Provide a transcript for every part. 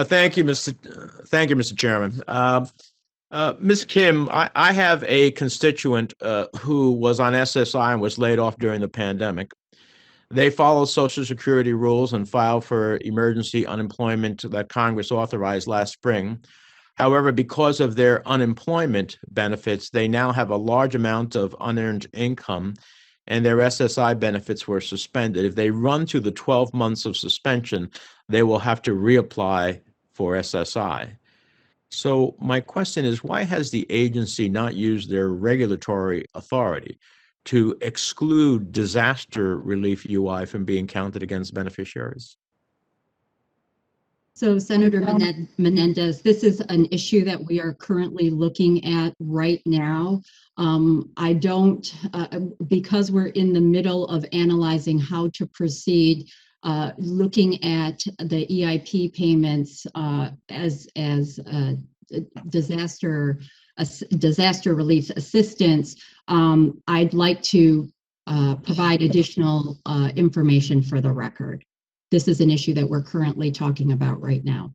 Thank you, Mr. Chairman. Ms. Kim, I have a constituent who was on SSI and was laid off during the pandemic. They followed Social Security rules and filed for emergency unemployment that Congress authorized last spring. However, because of their unemployment benefits, they now have a large amount of unearned income, and their SSI benefits were suspended. If they run through the 12 months of suspension, they will have to reapply for SSI. So my question is, why has the agency not used their regulatory authority to exclude disaster relief UI from being counted against beneficiaries? So Senator Menendez, this is an issue that we are currently looking at right now. I don't, because we're in the middle of analyzing how to proceed, looking at the EIP payments as disaster relief assistance. I'd like to provide additional information for the record. This is an issue that we're currently talking about right now.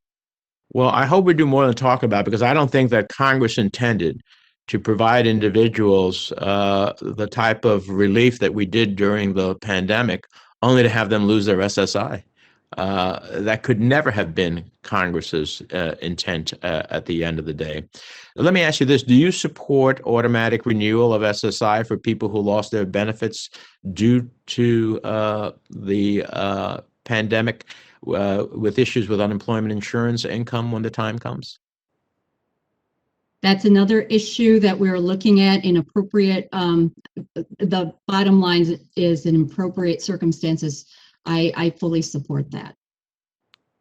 Well, I hope we do more than talk about it, because I don't think that Congress intended to provide individuals the type of relief that we did during the pandemic, only to have them lose their SSI. That could never have been Congress's intent at the end of the day. Let me ask you this. Do you support automatic renewal of SSI for people who lost their benefits due to the pandemic, with issues with unemployment insurance income when the time comes? That's another issue that we're looking at in appropriate, the bottom line is in appropriate circumstances. I fully support that.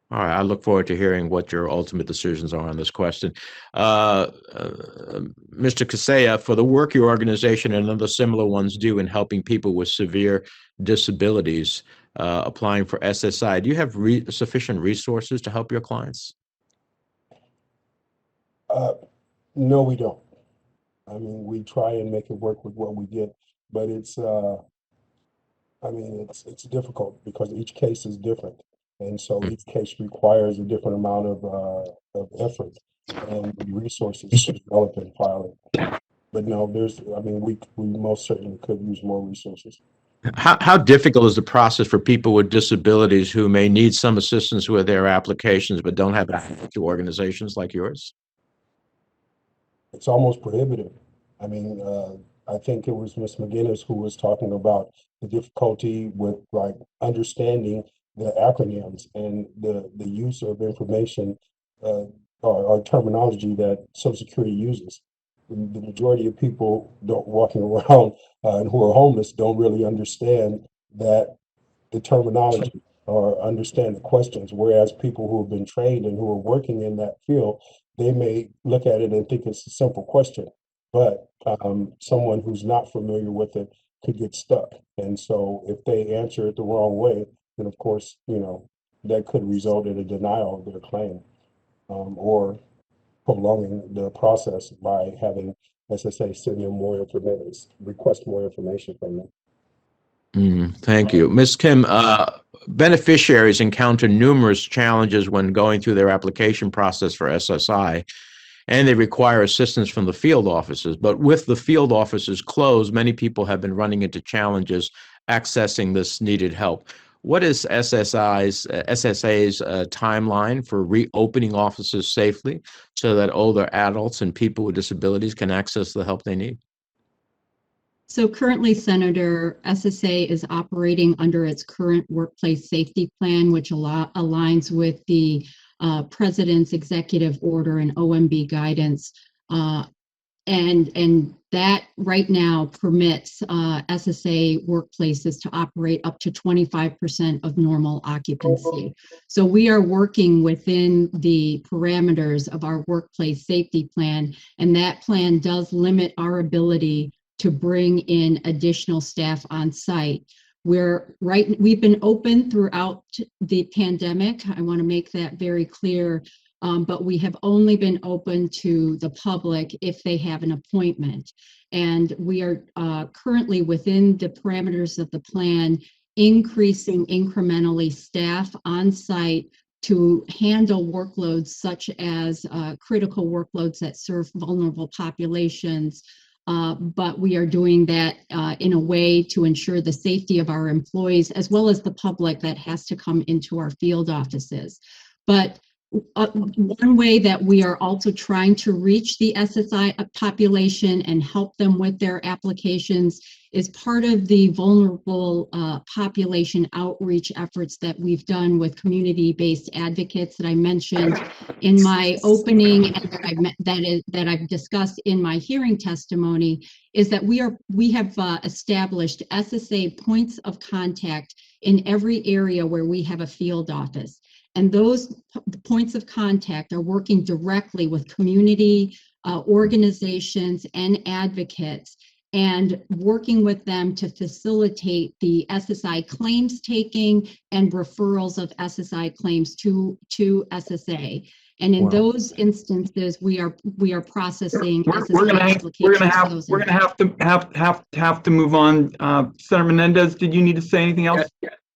All right, I look forward to hearing what your ultimate decisions are on this question. Mr. Kaseya, for the work your organization and other similar ones do in helping people with severe disabilities applying for SSI, do you have sufficient resources to help your clients? No, we don't. I mean, we try and make it work with what we get, but it's difficult because each case is different. And so each case requires a different amount of effort and resources to develop and file it. But no, we most certainly could use more resources. How difficult is the process for people with disabilities who may need some assistance with their applications but don't have access to organizations like yours? It's almost prohibitive. I mean, I think it was Ms. McGinnis who was talking about the difficulty with like understanding the acronyms and the use of information or terminology that Social Security uses. The majority of people don't walking around and who are homeless don't really understand that the terminology or understand the questions, whereas people who have been trained and who are working in that field, they may look at it and think it's a simple question, but someone who's not familiar with it could get stuck. And so if they answer it the wrong way, then of course, that could result in a denial of their claim, or prolonging the process by having SSA send them more information, request more information from them. Thank you. Ms. Kim, beneficiaries encounter numerous challenges when going through their application process for SSI, and they require assistance from the field offices. But with the field offices closed, many people have been running into challenges accessing this needed help. What is SSA's timeline for reopening offices safely so that older adults and people with disabilities can access the help they need? So currently, Senator, SSA is operating under its current workplace safety plan, which aligns with the President's executive order and OMB guidance. And that right now permits SSA workplaces to operate up to 25% of normal occupancy. So we are working within the parameters of our workplace safety plan, and that plan does limit our ability to bring in additional staff on site. We've been open throughout the pandemic. I want to make that very clear. But we have only been open to the public if they have an appointment. And we are currently within the parameters of the plan, increasing incrementally staff on site to handle workloads such as critical workloads that serve vulnerable populations. But we are doing that in a way to ensure the safety of our employees as well as the public that has to come into our field offices. But one way that we are also trying to reach the SSI population and help them with their applications is part of the vulnerable population outreach efforts that we've done with community-based advocates that I mentioned in my opening and that I've discussed in my hearing testimony, is that we have established SSA points of contact in every area where we have a field office. And those points of contact are working directly with community organizations and advocates and working with them to facilitate the SSI claims taking and referrals of SSI claims to SSA. And in those instances, we are processing SSI applications. We're gonna have to move on. Senator Menendez, did you need to say anything else?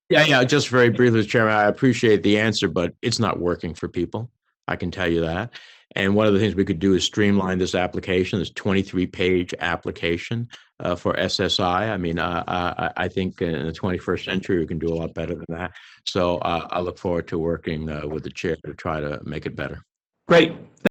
Yeah, just very briefly, Chairman, I appreciate the answer, but it's not working for people. I can tell you that. And one of the things we could do is streamline this application, this 23-page application for SSI. I mean, I think in the 21st century, we can do a lot better than that. So I look forward to working with the chair to try to make it better. Great.